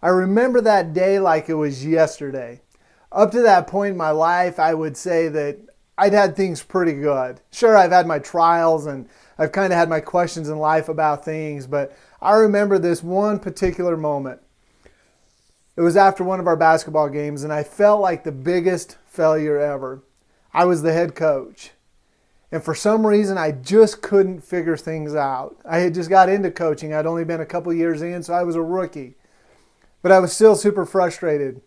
I remember that day like it was yesterday. Up to that point in my life, I would say that I'd had things pretty good. Sure, I've had my trials and I've kind of had my questions in life about things, but I remember this one particular moment. It was after one of our basketball games, and I felt like the biggest failure ever. I was the head coach. And for some reason, I just couldn't figure things out. I had just got into coaching. I'd only been a couple years in, so I was a rookie. But I was still super frustrated.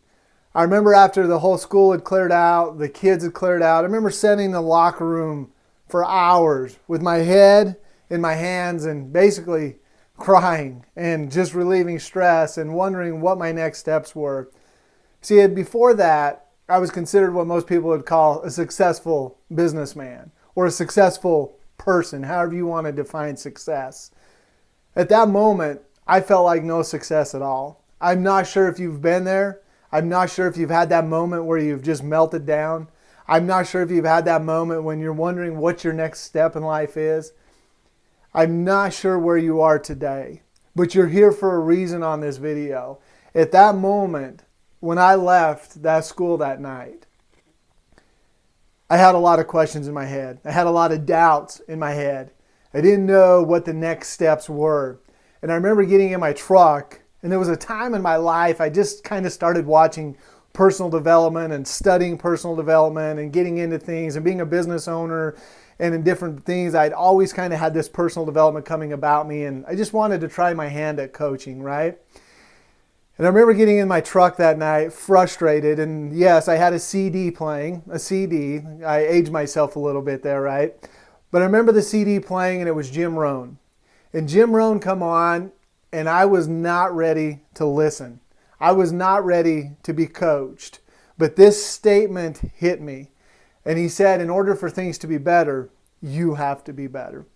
I remember after the whole school had cleared out, the kids had cleared out, I remember sitting in the locker room for hours with my head in my hands and basically crying and just relieving stress and wondering what my next steps were. See, before that, I was considered what most people would call a successful businessman or a successful person, however you want to define success. At that moment, I felt like no success at all. I'm not sure if you've been there. I'm not sure if you've had that moment where you've just melted down. I'm not sure if you've had that moment when you're wondering what your next step in life is. I'm not sure where you are today, but you're here for a reason on this video. At that moment, when I left that school that night, I had a lot of questions in my head. I had a lot of doubts in my head. I didn't know what the next steps were. And I remember getting in my truck, and there was a time in my life I just kind of started watching personal development and studying personal development and getting into things and being a business owner and in different things. I'd always kind of had this personal development coming about me, and I just wanted to try my hand at coaching, right? And I remember getting in my truck that night, frustrated, and yes, I had a CD playing, a CD. I aged myself a little bit there, right? But I remember the CD playing, and it was Jim Rohn. And Jim Rohn come on, and I was not ready to listen. I was not ready to be coached. But this statement hit me. And he said, in order for things to be better, you have to be better.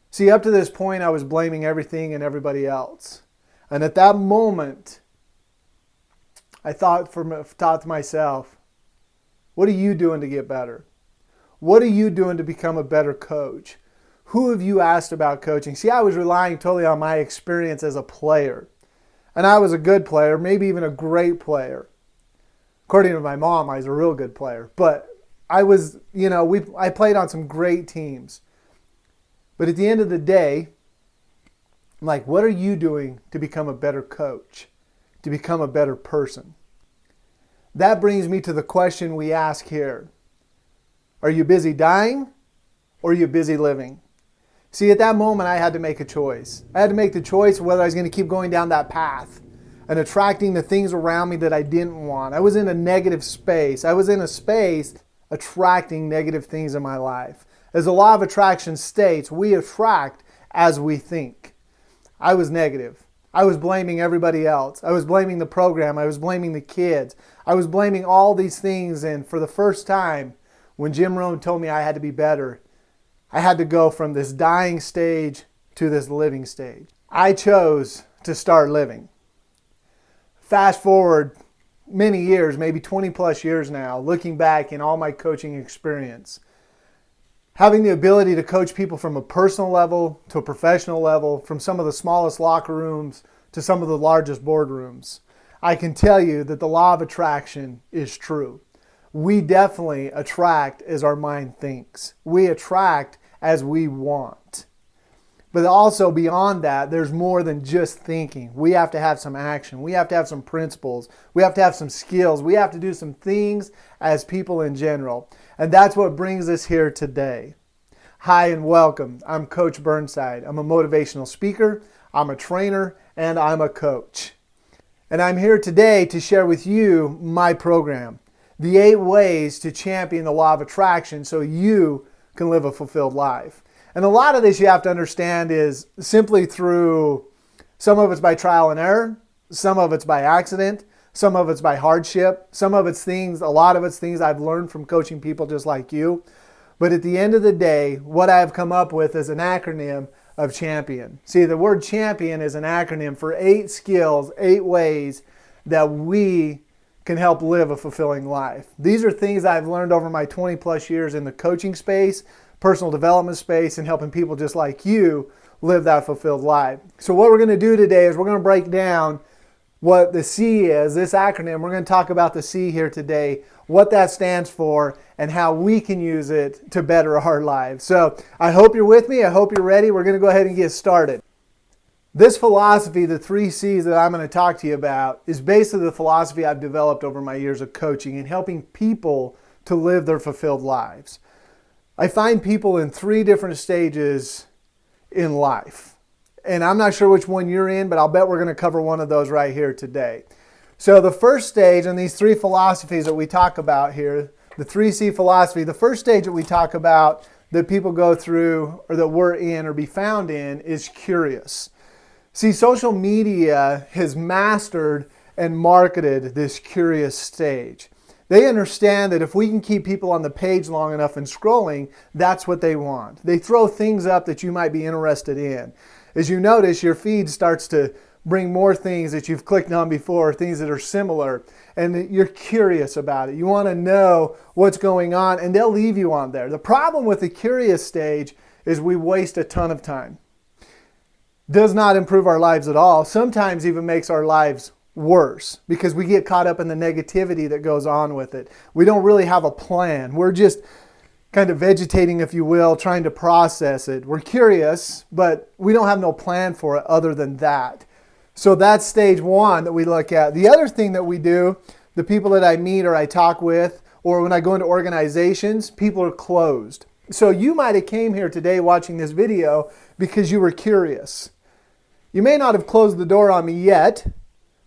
See, up to this point, I was blaming everything and everybody else. And at that moment, I thought to myself, what are you doing to get better? What are you doing to become a better coach? Who have you asked about coaching? See, I was relying totally on my experience as a player. And I was a good player, maybe even a great player. According to my mom, I was a real good player. But I was, I played on some great teams. But at the end of the day, I'm like, what are you doing to become a better coach, to become a better person? That brings me to the question we ask here. Are you busy dying or are you busy living? See, at that moment, I had to make a choice. I had to make the choice whether I was going to keep going down that path and attracting the things around me that I didn't want. I was in a negative space. I was in a space attracting negative things in my life. As the law of attraction states, we attract as we think. I was negative. I was blaming everybody else. I was blaming the program. I was blaming the kids. I was blaming all these things. And for the first time, when Jim Rohn told me I had to be better, I had to go from this dying stage to this living stage. I chose to start living. Fast forward many years, maybe 20 plus years now, looking back in all my coaching experience, having the ability to coach people from a personal level to a professional level, from some of the smallest locker rooms to some of the largest boardrooms, I can tell you that the law of attraction is true. We definitely attract as our mind thinks. We attract as we want. But also beyond that, there's more than just thinking. We have to have some action. We have to have some principles. We have to have some skills. We have to do some things as people in general. And that's what brings us here today. Hi and welcome. I'm Coach Burnside. I'm a motivational speaker, I'm a trainer, and I'm a coach. And I'm here today to share with you my program, the 8 ways to champion the law of attraction so you can live a fulfilled life. And a lot of this you have to understand is simply through, some of it's by trial and error, some of it's by accident, some of it's by hardship, some of it's things, a lot of it's things I've learned from coaching people just like you. But at the end of the day, what I've come up with is an acronym of champion. See, the word champion is an acronym for 8 skills, 8 ways that we can help live a fulfilling life. These are things I've learned over my 20 plus years in the coaching space, personal development space, and helping people just like you live that fulfilled life. So what we're going to do today is we're going to break down what the C is, this acronym. We're going to talk about the C here today, what that stands for, and how we can use it to better our lives. So I hope you're with me. I hope you're ready. We're going to go ahead and get started. This philosophy, the 3 C's that I'm going to talk to you about, is basically the philosophy I've developed over my years of coaching and helping people to live their fulfilled lives. I find people in 3 different stages in life. And I'm not sure which one you're in, but I'll bet we're going to cover one of those right here today. So the first stage in these 3 philosophies that we talk about here, the 3C philosophy, the first stage that we talk about that people go through or that we're in or be found in is curious. See, social media has mastered and marketed this curious stage. They understand that if we can keep people on the page long enough and scrolling, that's what they want. They throw things up that you might be interested in. As you notice, your feed starts to bring more things that you've clicked on before, things that are similar, and you're curious about it. You want to know what's going on, and they'll leave you on there. The problem with the curious stage is we waste a ton of time. Does not improve our lives at all. Sometimes even makes our lives worse because we get caught up in the negativity that goes on with it. We don't really have a plan. We're just kind of vegetating, if you will, trying to process it. We're curious, but we don't have no plan for it other than that. So that's stage 1 that we look at. The other thing that we do, the people that I meet or I talk with, or when I go into organizations, people are closed. So you might have came here today watching this video because you were curious. You may not have closed the door on me yet.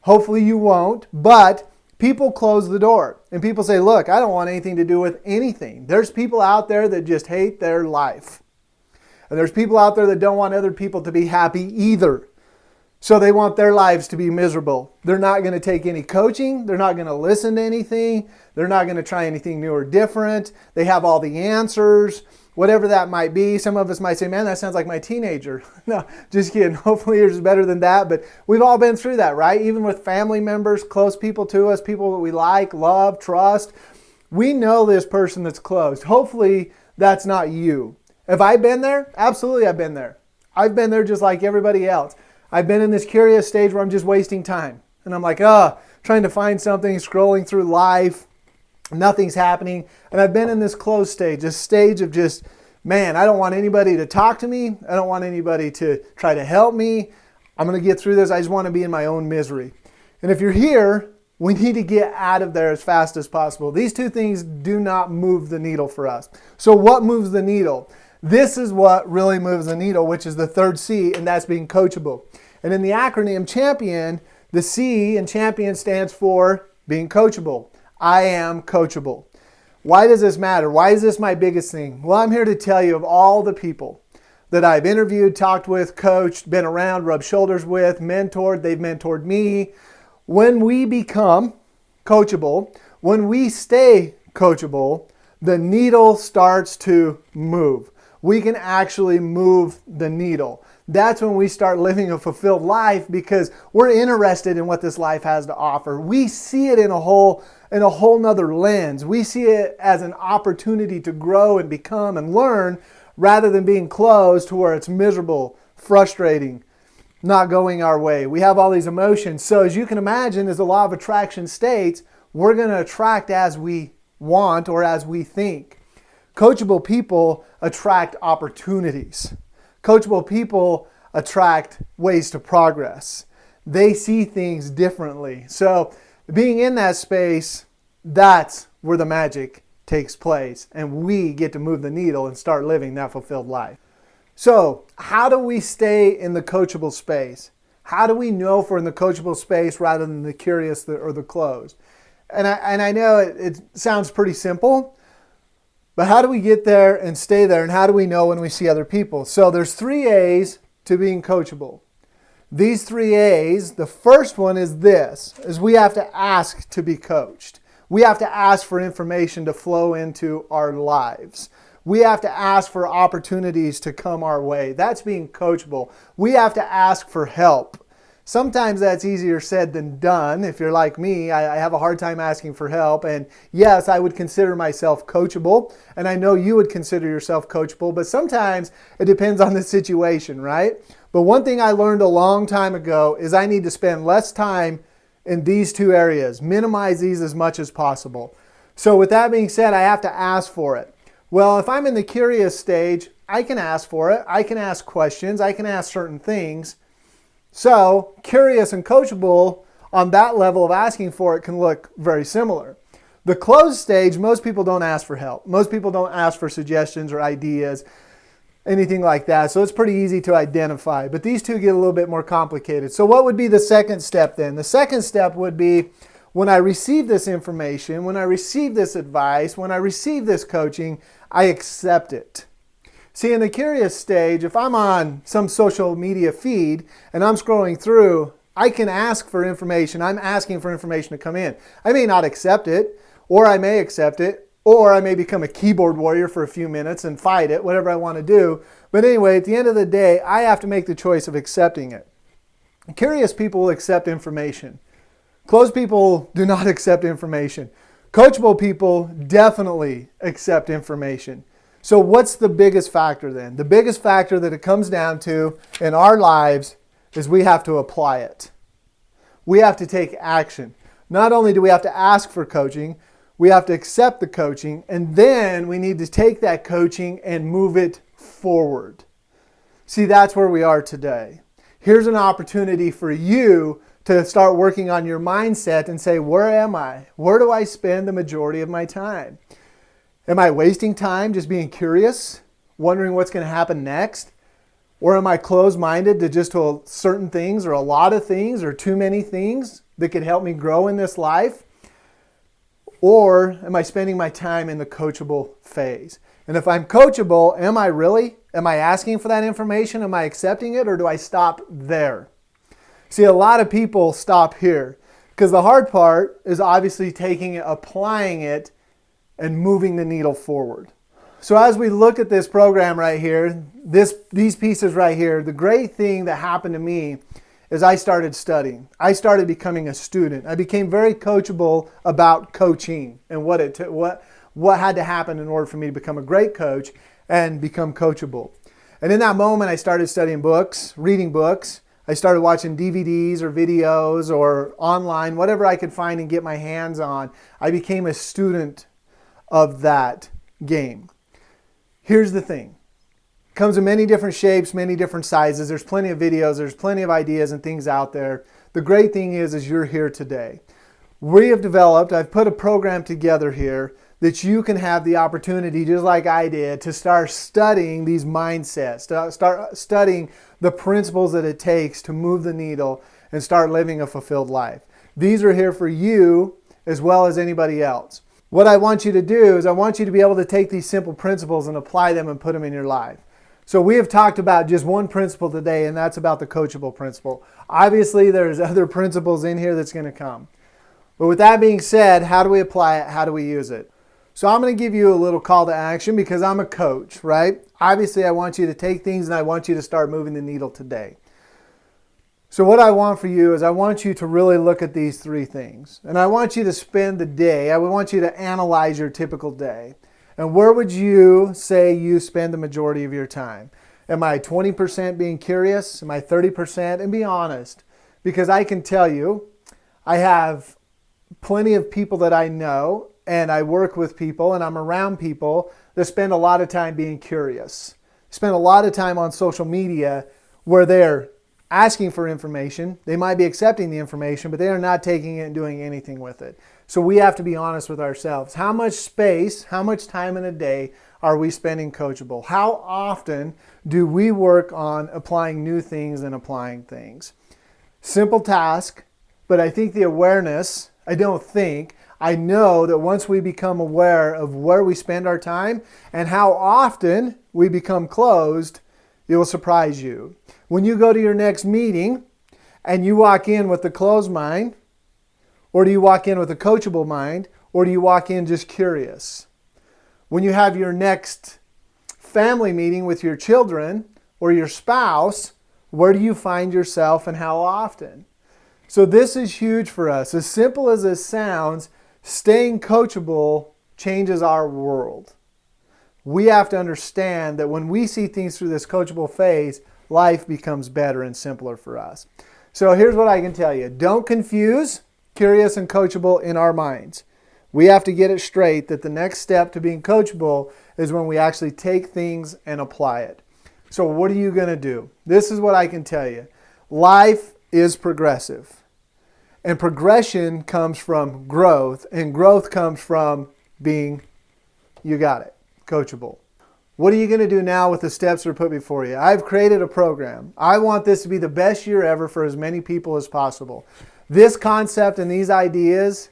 Hopefully you won't, but people close the door and people say, look, I don't want anything to do with anything. There's people out there that just hate their life. And there's people out there that don't want other people to be happy either. So they want their lives to be miserable. They're not going to take any coaching. They're not going to listen to anything. They're not going to try anything new or different. They have all the answers, whatever that might be. Some of us might say, man, that sounds like my teenager. No, just kidding. Hopefully yours is better than that. But we've all been through that, right? Even with family members, close people to us, people that we like, love, trust. We know this person that's closed. Hopefully that's not you. Have I been there? Absolutely, I've been there. I've been there just like everybody else. I've been in this curious stage where I'm just wasting time. And I'm like, trying to find something, scrolling through life. Nothing's happening. And I've been in this closed stage, this stage of just, man, I don't want anybody to talk to me. I don't want anybody to try to help me. I'm going to get through this. I just want to be in my own misery. And if you're here, we need to get out of there as fast as possible. These 2 things do not move the needle for us. So what moves the needle? This is what really moves the needle, which is the 3rd C, and that's being coachable. And in the acronym CHAMPION, the C in CHAMPION stands for being coachable. I am coachable. Why does this matter? Why is this my biggest thing? Well, I'm here to tell you of all the people that I've interviewed, talked with, coached, been around, rubbed shoulders with, mentored, they've mentored me. When we become coachable, when we stay coachable, the needle starts to move. We can actually move the needle. That's when we start living a fulfilled life because we're interested in what this life has to offer. We see it in a whole nother lens. We see it as an opportunity to grow and become and learn rather than being closed to where it's miserable, frustrating, not going our way. We have all these emotions. So as you can imagine, as the law of attraction states, we're going to attract as we want or as we think. Coachable people attract opportunities. Coachable people attract ways to progress. They see things differently. So being in that space, that's where the magic takes place. And we get to move the needle and start living that fulfilled life. So how do we stay in the coachable space? How do we know if we're in the coachable space rather than the curious or the closed? And I know it sounds pretty simple, but how do we get there and stay there? And how do we know when we see other people? So there's 3 A's to being coachable. These 3 A's, the first one is this, is we have to ask to be coached. We have to ask for information to flow into our lives. We have to ask for opportunities to come our way. That's being coachable. We have to ask for help. Sometimes that's easier said than done. If you're like me, I have a hard time asking for help. And yes, I would consider myself coachable. And I know you would consider yourself coachable. But sometimes it depends on the situation, right? But one thing I learned a long time ago is I need to spend less time in these two areas. Minimize these as much as possible. So with that being said, I have to ask for it. Well, if I'm in the curious stage, I can ask for it. I can ask questions. I can ask certain things. So curious and coachable on that level of asking for it can look very similar. The closed stage, most people don't ask for help. Most people don't ask for suggestions or ideas, anything like that. So it's pretty easy to identify. But these two get a little bit more complicated. So what would be the second step then? The second step would be when I receive this information, when I receive this advice, when I receive this coaching, I accept it. See, in the curious stage, if I'm on some social media feed and I'm scrolling through, I can ask for information. I'm asking for information to come in. I may not accept it, or I may accept it, or I may become a keyboard warrior for a few minutes and fight it, whatever I want to do. But anyway, at the end of the day, I have to make the choice of accepting it. Curious people will accept information. Closed people do not accept information. Coachable people definitely accept information. So what's the biggest factor then? The biggest factor that it comes down to in our lives is we have to apply it. We have to take action. Not only do we have to ask for coaching, we have to accept the coaching, and then we need to take that coaching and move it forward. See, that's where we are today. Here's an opportunity for you to start working on your mindset and say, where am I? Where do I spend the majority of my time? Am I wasting time just being curious, wondering what's going to happen next? Or am I closed-minded to just to certain things or a lot of things or too many things that could help me grow in this life? Or am I spending my time in the coachable phase? And if I'm coachable, am I really? Am I asking for that information? Am I accepting it? Or do I stop there? See, a lot of people stop here because the hard part is obviously taking it, applying it, and moving the needle forward. So as we look at this program right here, these pieces right here, the great thing that happened to me is I started studying. I started becoming a student. I became very coachable about coaching and what had to happen in order for me to become a great coach and become coachable. And in that moment, I started studying books, reading books. I started watching DVDs or videos or online, whatever I could find and get my hands on. I became a student of that game. Here's the thing. It comes in many different shapes, many different sizes. There's plenty of videos. There's plenty of ideas and things out there. The great thing is you're here today. I've put a program together here that you can have the opportunity, just like I did, to start studying these mindsets, start studying the principles that it takes to move the needle and start living a fulfilled life. These are here for you as well as anybody else. What I want you to do is I want you to be able to take these simple principles and apply them and put them in your life. So we have talked about just one principle today, and that's about the coachable principle. Obviously, there's other principles in here that's going to come. But with that being said, how do we apply it? How do we use it? So I'm going to give you a little call to action because I'm a coach, right? Obviously, I want you to take things and I want you to start moving the needle today. So what I want for you is I want you to really look at these three things. And I want you to spend the day, I want you to analyze your typical day. And where would you say you spend the majority of your time? Am I 20% being curious? Am I 30%? And be honest. Because I can tell you, I have plenty of people that I know, and I work with people, and I'm around people that spend a lot of time being curious. Spend a lot of time on social media where they're asking for information. They might be accepting the information, but they are not taking it and doing anything with it. So we have to be honest with ourselves. How much space, how much time in a day are we spending coachable? How often do we work on applying new things and applying things? Simple task, but I think the awareness, I know that once we become aware of where we spend our time and how often we become closed, it will surprise you. When you go to your next meeting and you walk in with a closed mind, or do you walk in with a coachable mind, or do you walk in just curious? When you have your next family meeting with your children or your spouse, where do you find yourself and how often? So this is huge for us. As simple as it sounds, staying coachable changes our world. We have to understand that when we see things through this coachable phase, life becomes better and simpler for us. So here's what I can tell you. Don't confuse curious and coachable in our minds. We have to get it straight that the next step to being coachable is when we actually take things and apply it. So what are you going to do? This is what I can tell you. Life is progressive. And progression comes from growth. And growth comes from being, you got it, coachable. What are you going to do now with the steps that are put before you? I've created a program. I want this to be the best year ever for as many people as possible. This concept and these ideas,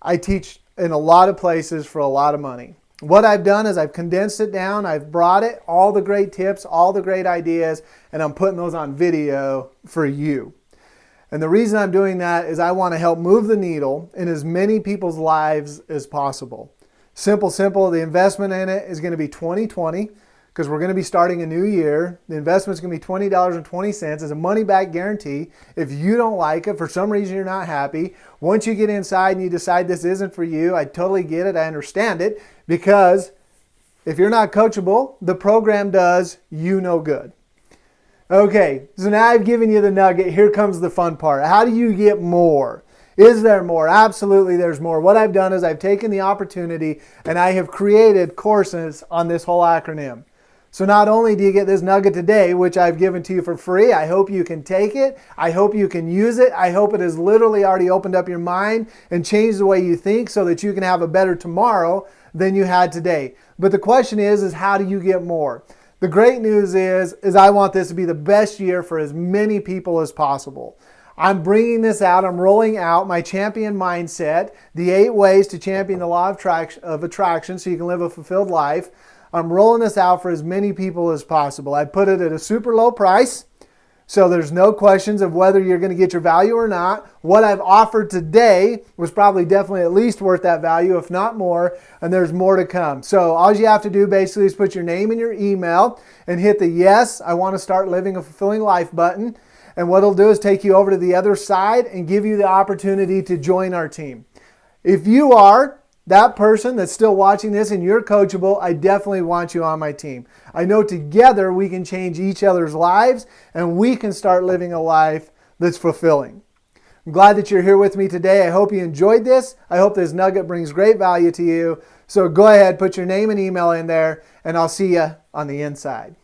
I teach in a lot of places for a lot of money. What I've done is I've condensed it down. I've brought it, all the great tips, all the great ideas, and I'm putting those on video for you. And the reason I'm doing that is I want to help move the needle in as many people's lives as possible. Simple. The investment in it is going to be $20.20 because we're going to be starting a new year. The investment is going to be $20.20 as a money-back guarantee. If you don't like it, for some reason you're not happy, once you get inside and you decide this isn't for you, I totally get it. I understand it, because if you're not coachable, the program does you no good. Okay, so now I've given you the nugget. Here comes the fun part. How do you get more? Is there more? Absolutely, there's more. What I've done is I've taken the opportunity and I have created courses on this whole acronym. So not only do you get this nugget today, which I've given to you for free, I hope you can take it. I hope you can use it. I hope it has literally already opened up your mind and changed the way you think so that you can have a better tomorrow than you had today. But the question is how do you get more? The great news is I want this to be the best year for as many people as possible. I'm bringing this out. I'm rolling out my champion mindset, the 8 ways to champion the law of attraction so you can live a fulfilled life. I'm rolling this out for as many people as possible. I put it at a super low price, so there's no questions of whether you're going to get your value or not. What I've offered today was probably definitely at least worth that value, if not more, and there's more to come. So all you have to do basically is put your name and your email and hit the yes, I want to start living a fulfilling life button. And what it'll do is take you over to the other side and give you the opportunity to join our team. If you are that person that's still watching this and you're coachable, I definitely want you on my team. I know together we can change each other's lives and we can start living a life that's fulfilling. I'm glad that you're here with me today. I hope you enjoyed this. I hope this nugget brings great value to you. So go ahead, put your name and email in there, and I'll see you on the inside.